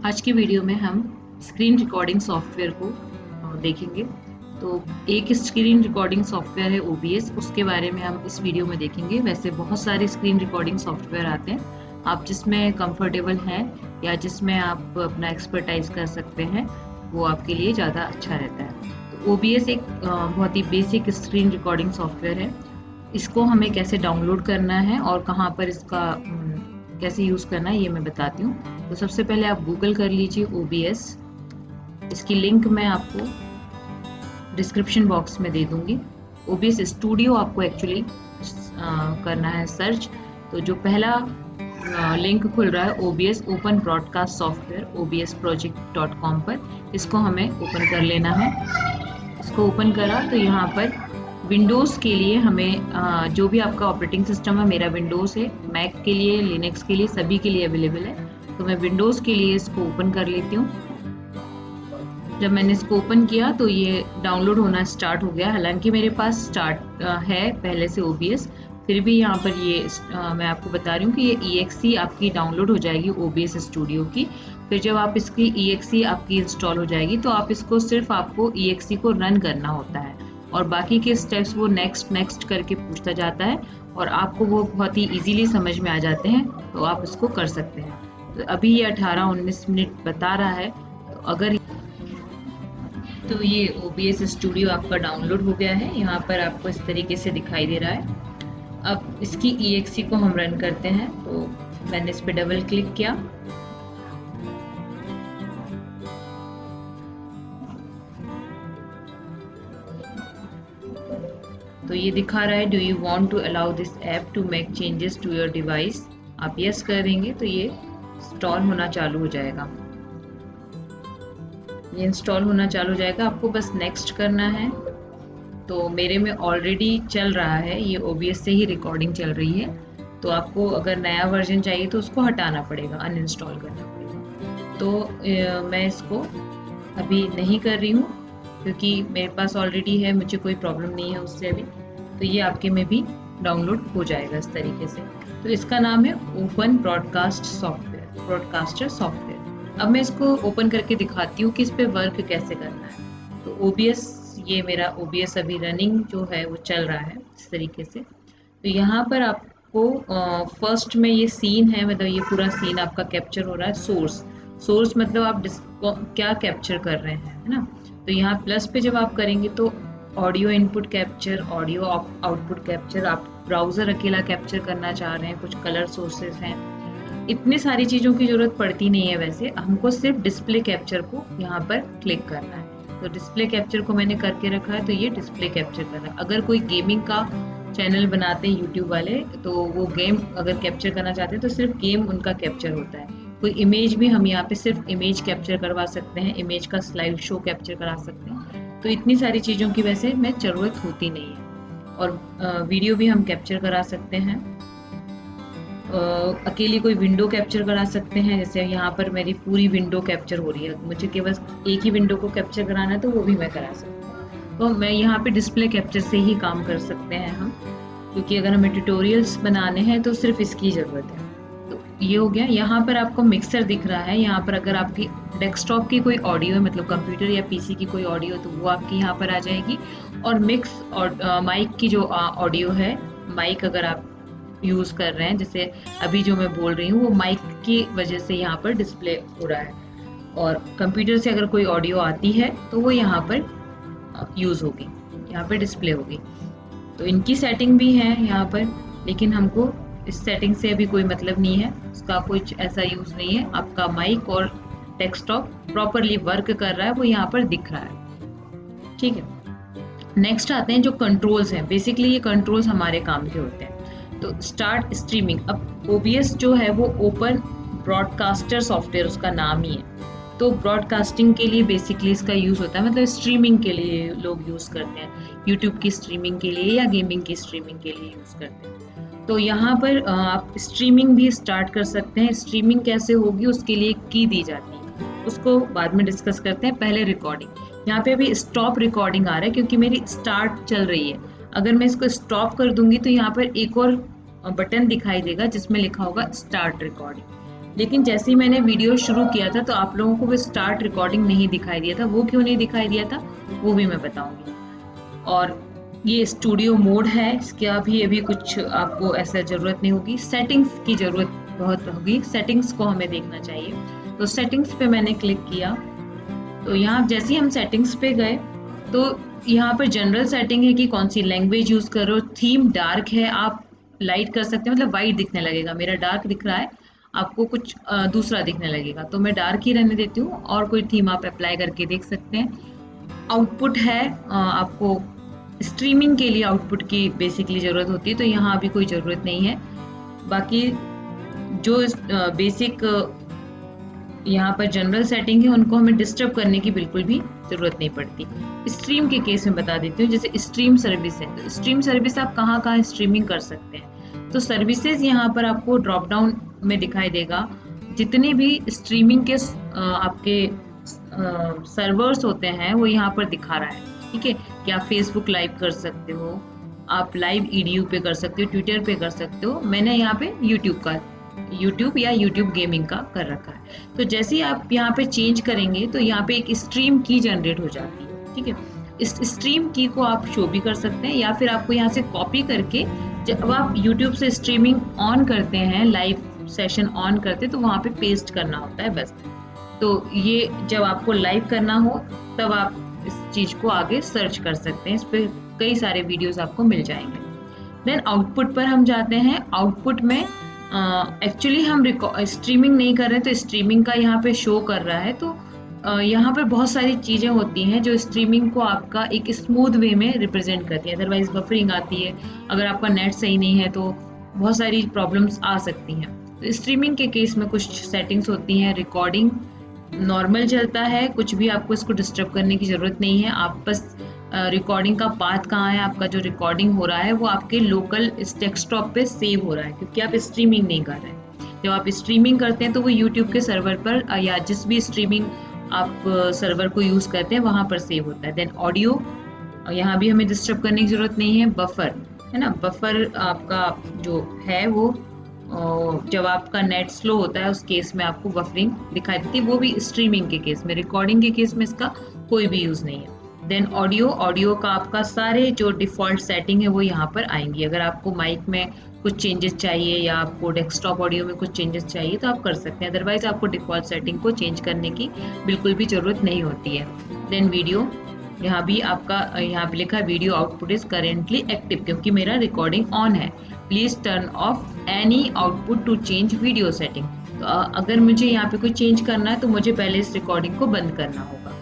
आज की वीडियो में हम स्क्रीन रिकॉर्डिंग सॉफ्टवेयर को देखेंगे। तो एक स्क्रीन रिकॉर्डिंग सॉफ्टवेयर है OBS, उसके बारे में हम इस वीडियो में देखेंगे। वैसे बहुत सारे स्क्रीन रिकॉर्डिंग सॉफ्टवेयर आते हैं, आप जिसमें कंफर्टेबल हैं या जिसमें आप अपना एक्सपर्टाइज कर सकते हैं वो आपके लिए ज़्यादा अच्छा रहता है। तो OBS एक बहुत ही बेसिक स्क्रीन रिकॉर्डिंग सॉफ्टवेयर है। इसको हमें कैसे डाउनलोड करना है और कहाँ पर इसका कैसे यूज़ करना है ये मैं बताती हूँ। तो सबसे पहले आप गूगल कर लीजिए OBS। इसकी लिंक मैं आपको डिस्क्रिप्शन बॉक्स में दे दूंगी। OBS स्टूडियो आपको एक्चुअली करना है सर्च। तो जो पहला लिंक खुल रहा है OBS open broadcast software obsproject.com पर, इसको हमें ओपन कर लेना है। इसको ओपन करा तो यहाँ पर विंडोज़ के लिए हमें जो भी आपका ऑपरेटिंग सिस्टम है, मेरा विंडोज़ है, मैक के लिए, लिनक्स के लिए, सभी के लिए अवेलेबल है। तो मैं विंडोज़ के लिए इसको ओपन कर लेती हूँ। जब मैंने इसको ओपन किया तो ये डाउनलोड होना स्टार्ट हो गया। हालांकि मेरे पास स्टार्ट है पहले से OBS, फिर भी यहाँ पर ये मैं आपको बता रही हूँ कि ये EXE आपकी डाउनलोड हो जाएगी OBS स्टूडियो की। फिर जब आप इसकी EXE आपकी इंस्टॉल हो जाएगी तो आप इसको सिर्फ आपको EXE को रन करना होता है और बाकी के स्टेप्स वो नेक्स्ट नेक्स्ट करके पूछता जाता है और आपको वो बहुत ही इजीली समझ में आ जाते हैं, तो आप इसको कर सकते हैं। तो अभी ये 18-19 मिनट बता रहा है। तो ये OBS स्टूडियो आपका डाउनलोड हो गया है। यहाँ पर आपको इस तरीके से दिखाई दे रहा है। अब इसकी EXE को हम रन करते हैं। तो मैंने इस पर डबल क्लिक किया। तो ये दिखा रहा है do you want to allow this app to make changes to your device. आप यस कर देंगे तो ये इंस्टॉल होना चालू हो जाएगा। ये इंस्टॉल होना चालू हो जाएगा, आपको बस नेक्स्ट करना है। तो मेरे में ऑलरेडी चल रहा है, ये OBS से ही रिकॉर्डिंग चल रही है। तो आपको अगर नया वर्जन चाहिए तो उसको हटाना पड़ेगा, अनइंस्टॉल करना पड़ेगा। तो मैं इसको अभी नहीं कर रही हूँ क्योंकि मेरे पास ऑलरेडी है, मुझे कोई प्रॉब्लम नहीं है उससे अभी। तो ये आपके में भी डाउनलोड हो जाएगा इस तरीके से। तो इसका नाम है ओपन ब्रॉडकास्टर सॉफ्टवेयर। अब मैं इसको ओपन करके दिखाती हूँ कि इस पे वर्क कैसे करना है। तो OBS, ये मेरा OBS अभी रनिंग जो है वो चल रहा है इस तरीके से। तो यहाँ पर आपको फर्स्ट में ये सीन है, मतलब ये पूरा सीन आपका कैप्चर हो रहा है। सोर्स मतलब आप क्या कैप्चर कर रहे हैं, है ना। तो यहाँ प्लस पे जब आप करेंगे तो audio input capture, audio output capture, आप ब्राउज़र अकेला कैप्चर करना चाह रहे हैं, कुछ कलर सोर्सेस हैं। इतनी सारी चीज़ों की ज़रूरत पड़ती नहीं है वैसे, हमको सिर्फ डिस्प्ले कैप्चर को यहाँ पर क्लिक करना है। तो डिस्प्ले कैप्चर को मैंने करके रखा है, तो ये डिस्प्ले कैप्चर कर रहा है। अगर कोई गेमिंग का चैनल बनाते हैं यूट्यूब वाले, तो वो गेम अगर कैप्चर करना चाहते हैं तो सिर्फ गेम उनका कैप्चर होता है। कोई इमेज भी हम यहाँ पे सिर्फ इमेज कैप्चर करवा सकते हैं, इमेज का स्लाइड शो कैप्चर करा सकते हैं। तो इतनी सारी चीज़ों की वैसे में ज़रूरत होती नहीं है। और वीडियो भी हम कैप्चर करा सकते हैं। अकेली कोई विंडो कैप्चर करा सकते हैं, जैसे यहाँ पर मेरी पूरी विंडो कैप्चर हो रही है, मुझे केवल एक ही विंडो को कैप्चर कराना है तो वो भी मैं करा सकती हूँ। तो मैं यहाँ पे डिस्प्ले कैप्चर से ही काम कर सकते हैं हम, क्योंकि अगर हमें ट्यूटोरियल्स बनाने हैं तो सिर्फ इसकी ज़रूरत है। तो ये हो गया। यहाँ पर आपको मिक्सर दिख रहा है। यहाँ पर अगर आपकी डेस्कटॉप की कोई ऑडियो है, मतलब कंप्यूटर या PC की कोई ऑडियो, तो वो आपकी यहाँ पर आ जाएगी। और मिक्स और माइक की जो ऑडियो है, माइक अगर आप यूज़ कर रहे हैं, जैसे अभी जो मैं बोल रही हूँ वो माइक की वजह से यहाँ पर डिस्प्ले हो रहा है। और कंप्यूटर से अगर कोई ऑडियो आती है तो वो यहाँ पर यूज़ होगी, यहाँ पर डिस्प्ले होगी। तो इनकी सेटिंग भी है यहाँ पर, लेकिन हमको इस सेटिंग से अभी कोई मतलब नहीं है, उसका कुछ ऐसा यूज़ नहीं है। आपका माइक और डेस्कटॉप प्रॉपरली वर्क कर रहा है, वो यहाँ पर दिख रहा है। ठीक है, नेक्स्ट आते हैं जो कंट्रोल्स हैं। बेसिकली ये कंट्रोल्स हमारे काम के होते हैं। तो स्टार्ट स्ट्रीमिंग। अब OBS जो है वो ओपन ब्रॉडकास्टर सॉफ्टवेयर उसका नाम ही है। तो ब्रॉडकास्टिंग के लिए बेसिकली इसका यूज़ होता है, मतलब स्ट्रीमिंग के लिए लोग यूज़ करते हैं, यूट्यूब की स्ट्रीमिंग के लिए या गेमिंग की स्ट्रीमिंग के लिए यूज़ करते हैं। तो यहाँ पर आप स्ट्रीमिंग भी स्टार्ट कर सकते हैं। स्ट्रीमिंग कैसे होगी उसके लिए की दी जाती है, उसको बाद में डिस्कस करते हैं। पहले रिकॉर्डिंग। यहाँ पे अभी स्टॉप रिकॉर्डिंग आ रहा है क्योंकि मेरी स्टार्ट चल रही है। अगर मैं इसको स्टॉप कर दूंगी तो यहाँ पर एक और बटन दिखाई देगा जिसमें लिखा होगा स्टार्ट रिकॉर्डिंग। लेकिन जैसे ही मैंने वीडियो शुरू किया था तो आप लोगों को वो स्टार्ट रिकॉर्डिंग नहीं दिखाई दिया था। वो क्यों नहीं दिखाई दिया था वो भी मैं बताऊंगी। और ये स्टूडियो मोड है, इसका भी अभी कुछ आपको ऐसा ज़रूरत नहीं होगी। सेटिंग्स की ज़रूरत बहुत होगी, सेटिंग्स को हमें देखना चाहिए। तो सेटिंग्स पे मैंने क्लिक किया, तो यहाँ जैसे ही हम सेटिंग्स पे गए तो यहाँ पर जनरल सेटिंग है कि कौन सी लैंग्वेज यूज़ करो। थीम डार्क है, आप लाइट कर सकते हैं, मतलब वाइट दिखने लगेगा। मेरा डार्क दिख रहा है, आपको कुछ दूसरा दिखने लगेगा, तो मैं डार्क ही रहने देती हूँ। और कोई थीम आप अप्लाई करके देख सकते हैं। आउटपुट है, आपको स्ट्रीमिंग के लिए आउटपुट की बेसिकली ज़रूरत होती है, तो यहाँ अभी कोई ज़रूरत नहीं है। बाकी जो बेसिक यहाँ पर जनरल सेटिंग है उनको हमें डिस्टर्ब करने की बिल्कुल भी ज़रूरत नहीं पड़ती। स्ट्रीम के केस में बता देती हूँ, जैसे स्ट्रीम सर्विस है, तो स्ट्रीम सर्विस आप कहाँ कहाँ स्ट्रीमिंग कर सकते हैं। तो सर्विसेज यहाँ पर आपको ड्रॉप डाउन में दिखाई देगा। जितने भी स्ट्रीमिंग के आपके सर्वर्स होते हैं वो यहाँ पर दिखा रहा है, ठीक है। कि आप फेसबुक लाइव कर सकते हो, आप लाइव ईडीयू पे कर सकते हो, ट्विटर पे कर सकते हो। मैंने यहाँ पे यूट्यूब या यूट्यूब गेमिंग का कर रखा है। तो जैसे ही आप यहाँ पे चेंज करेंगे तो यहाँ पे एक स्ट्रीम की जनरेट हो जाती है, ठीक है। इस स्ट्रीम की को आप शो भी कर सकते हैं, या फिर आपको यहाँ से कॉपी करके जब आप यूट्यूब से स्ट्रीमिंग ऑन करते हैं, लाइव सेशन ऑन करते हैं, तो वहाँ पे पेस्ट करना होता है बस। तो ये जब आपको लाइव करना हो तब आप इस चीज़ को आगे सर्च कर सकते हैं, इस पर कई सारे वीडियोस आपको मिल जाएंगे। देन आउटपुट पर हम जाते हैं। आउटपुट में एक्चुअली हम स्ट्रीमिंग नहीं कर रहे, तो स्ट्रीमिंग का यहाँ पे शो कर रहा है। तो यहाँ पर बहुत सारी चीज़ें होती हैं जो स्ट्रीमिंग को आपका एक स्मूथ वे में रिप्रेजेंट करती है। अदरवाइज बफरिंग आती है, अगर आपका नेट सही नहीं है तो बहुत सारी प्रॉब्लम्स आ सकती हैं। तो स्ट्रीमिंग के केस में कुछ सेटिंग्स होती हैं। रिकॉर्डिंग नॉर्मल चलता है, कुछ भी आपको इसको डिस्टर्ब करने की ज़रूरत नहीं है। आप बस रिकॉर्डिंग का पाथ कहाँ है, आपका जो रिकॉर्डिंग हो रहा है वो आपके लोकल डेस्कटॉप पे सेव हो रहा है, क्योंकि आप स्ट्रीमिंग नहीं कर रहे हैं। जब आप स्ट्रीमिंग करते हैं तो वो यूट्यूब के सर्वर पर या जिस भी स्ट्रीमिंग आप सर्वर को यूज़ करते हैं वहाँ पर सेव होता है। देन ऑडियो, यहाँ भी हमें डिस्टर्ब करने की ज़रूरत नहीं है। बफर है ना, बफर आपका जो है वो जब आपका नेट स्लो होता है उस केस में आपको बफरिंग दिखाई देती है, वो भी स्ट्रीमिंग के केस में। रिकॉर्डिंग के केस में इसका कोई भी यूज़ नहीं है। देन ऑडियो का आपका सारे जो डिफ़ॉल्ट सेटिंग है वो यहाँ पर आएंगी। अगर आपको माइक में कुछ चेंजेस चाहिए या आपको डेस्कटॉप ऑडियो में कुछ चेंजेस चाहिए तो आप कर सकते हैं, अदरवाइज आपको डिफ़ॉल्ट सेटिंग को चेंज करने की बिल्कुल भी ज़रूरत नहीं होती है। देन वीडियो, यहाँ भी आपका यहाँ पे लिखा video output is currently active, क्योंकि मेरा रिकॉर्डिंग ऑन है। Please turn off any output to change video setting. तो अगर मुझे यहाँ पे कोई चेंज करना है तो मुझे पहले इस रिकॉर्डिंग को बंद करना होगा।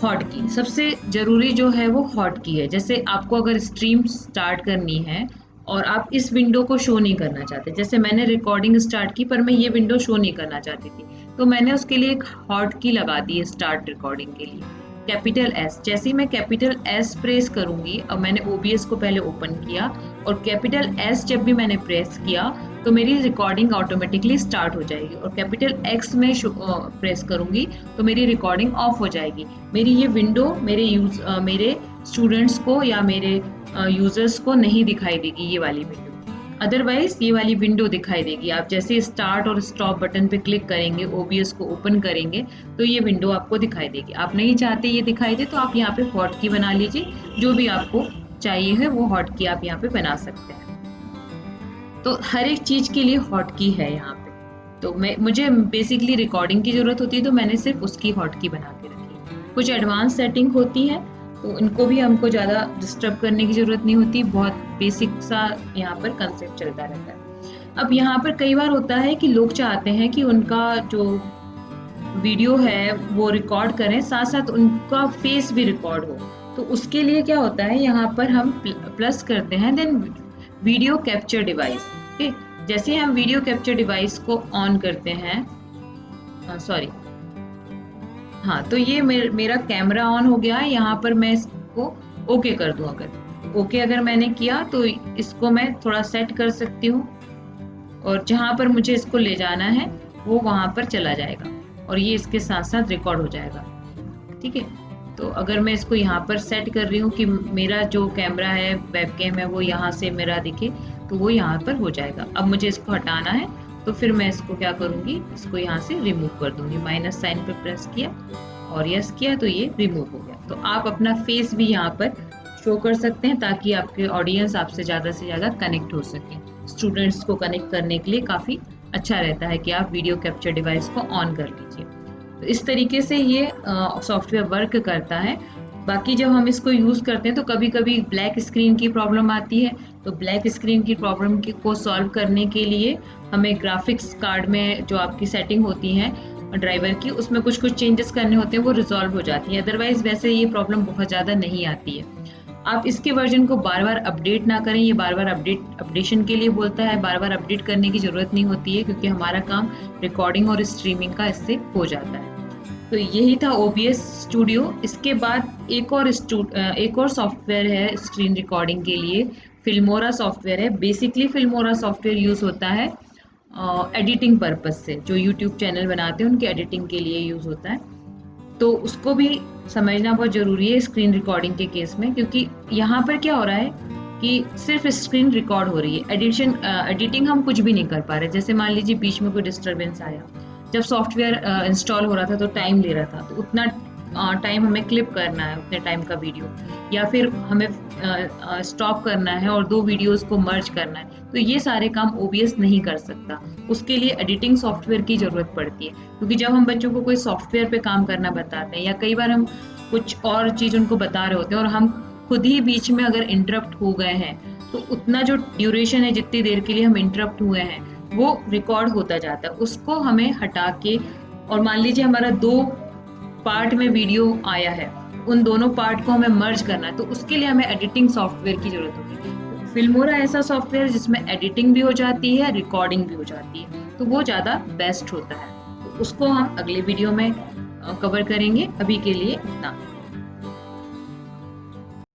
हॉट की, सबसे जरूरी जो है वो हॉट की है। जैसे आपको अगर स्ट्रीम स्टार्ट करनी है और आप इस विंडो को शो नहीं करना चाहते, जैसे मैंने रिकॉर्डिंग स्टार्ट की पर मैं ये विंडो शो नहीं करना चाहती थी, तो मैंने उसके लिए एक हॉट की लगा दी है स्टार्ट रिकॉर्डिंग के लिए, कैपिटल एस। जैसे ही मैं कैपिटल एस प्रेस करूंगी, अब मैंने ओबीएस को पहले ओपन किया और कैपिटल एस जब भी मैंने प्रेस किया तो मेरी रिकॉर्डिंग ऑटोमेटिकली स्टार्ट हो जाएगी, और कैपिटल एक्स में प्रेस करूंगी तो मेरी रिकॉर्डिंग ऑफ हो जाएगी। मेरी ये विंडो मेरे स्टूडेंट्स को या मेरे यूजर्स को नहीं दिखाई देगी ये वाली विंडो, अदरवाइज ये वाली विंडो दिखाई देगी। आप जैसे स्टार्ट और स्टॉप बटन पे क्लिक करेंगे, ओबीएस को ओपन करेंगे तो ये विंडो आपको दिखाई देगी। आप नहीं चाहते ये दिखाई दे तो आप यहाँ पे हॉट की बना लीजिए, जो भी आपको चाहिए है वो हॉट की आप यहाँ पे बना सकते हैं। तो हर एक चीज़ के लिए हॉट की है यहाँ पे। तो मुझे बेसिकली रिकॉर्डिंग की ज़रूरत होती है तो मैंने सिर्फ उसकी हॉट की बना के रखी। कुछ एडवांस सेटिंग होती है तो इनको भी हमको ज़्यादा डिस्टर्ब करने की ज़रूरत नहीं होती, बहुत बेसिक सा यहाँ पर कंसेप्ट चलता रहता है। अब यहाँ पर कई बार होता है कि लोग चाहते हैं कि उनका जो वीडियो है वो रिकॉर्ड करें, साथ साथ उनका फेस भी रिकॉर्ड हो। तो उसके लिए क्या होता है, यहाँ पर हम प्लस करते हैं देन वीडियो कैप्चर डिवाइस। ठीक, जैसे हम वीडियो कैप्चर डिवाइस को ऑन करते हैं, हाँ, तो ये मेरा कैमरा ऑन हो गया है। यहाँ पर मैं इसको ओके कर दूं, अगर मैंने किया तो इसको मैं थोड़ा सेट कर सकती हूँ और जहाँ पर मुझे इसको ले जाना है वो वहाँ पर चला जाएगा और ये इसके साथ साथ रिकॉर्ड हो जाएगा। ठीक है, तो अगर मैं इसको यहाँ पर सेट कर रही हूँ कि मेरा जो कैमरा है, वेबकैम है, वो यहाँ से मेरा दिखे तो वो यहाँ पर हो जाएगा। अब मुझे इसको हटाना है तो फिर मैं इसको क्या करूँगी, इसको यहाँ से रिमूव कर दूंगी। माइनस साइन पे प्रेस किया और यस किया तो ये रिमूव हो गया। तो आप अपना फेस भी यहाँ पर शो कर सकते हैं ताकि आपके ऑडियंस आपसे ज़्यादा कनेक्ट हो सके। स्टूडेंट्स को कनेक्ट करने के लिए काफ़ी अच्छा रहता है कि आप वीडियो कैप्चर डिवाइस को ऑन कर लीजिए। तो इस तरीके से ये सॉफ्टवेयर वर्क करता है। बाकी जब हम इसको यूज़ करते हैं तो कभी कभी ब्लैक स्क्रीन की प्रॉब्लम आती है। तो ब्लैक स्क्रीन की प्रॉब्लम को सॉल्व करने के लिए हमें ग्राफिक्स कार्ड में जो आपकी सेटिंग होती है ड्राइवर की, उसमें कुछ कुछ चेंजेस करने होते हैं, वो रिजॉल्व हो जाती है। अदरवाइज वैसे ये प्रॉब्लम बहुत ज़्यादा नहीं आती है। आप इसके वर्जन को बार बार अपडेट ना करें, ये बार बार अपडेशन के लिए बोलता है। बार बार अपडेट करने की ज़रूरत नहीं होती है क्योंकि हमारा काम रिकॉर्डिंग और स्ट्रीमिंग का इससे हो जाता है। तो यही था OBS स्टूडियो। इसके बाद एक और सॉफ्टवेयर है स्क्रीन रिकॉर्डिंग के लिए, फिल्मोरा सॉफ्टवेयर है। बेसिकली फिल्मोरा सॉफ्टवेयर यूज़ होता है एडिटिंग पर्पज से। जो यूट्यूब चैनल बनाते हैं उनके एडिटिंग के लिए यूज़ होता है। तो उसको भी समझना बहुत ज़रूरी है स्क्रीन रिकॉर्डिंग के केस में, क्योंकि यहाँ पर क्या हो रहा है कि सिर्फ स्क्रीन रिकॉर्ड हो रही है, एडिटिंग हम कुछ भी नहीं कर पा रहे। जैसे मान लीजिए बीच में कोई डिस्टरबेंस आया, जब सॉफ्टवेयर इंस्टॉल हो रहा था तो टाइम ले रहा था, तो उतना टाइम हमें क्लिप करना है, उतने टाइम का वीडियो, या फिर हमें स्टॉप करना है और 2 वीडियोस को मर्ज करना है, तो ये सारे काम OBS नहीं कर सकता। उसके लिए एडिटिंग सॉफ्टवेयर की ज़रूरत पड़ती है। क्योंकि जब हम बच्चों को कोई सॉफ्टवेयर पे काम करना बताते हैं या कई बार हम कुछ और चीज़ उनको बता रहे होते हैं और हम खुद ही बीच में अगर इंटरप्ट हो गए हैं, तो उतना जो ड्यूरेशन है, जितनी देर के लिए हम इंटरप्ट हुए हैं, वो रिकॉर्ड होता जाता है। उसको हमें हटा के, और मान लीजिए हमारा 2 पार्ट में वीडियो आया है, उन दोनों पार्ट को हमें मर्ज करना है, तो उसके लिए हमें एडिटिंग सॉफ्टवेयर की जरूरत होगी। तो फिल्मोरा ऐसा सॉफ्टवेयर जिसमें एडिटिंग भी हो जाती है, रिकॉर्डिंग भी हो जाती है, तो वो ज़्यादा बेस्ट होता है। तो उसको हम अगले वीडियो में कवर करेंगे। अभी के लिए इतना।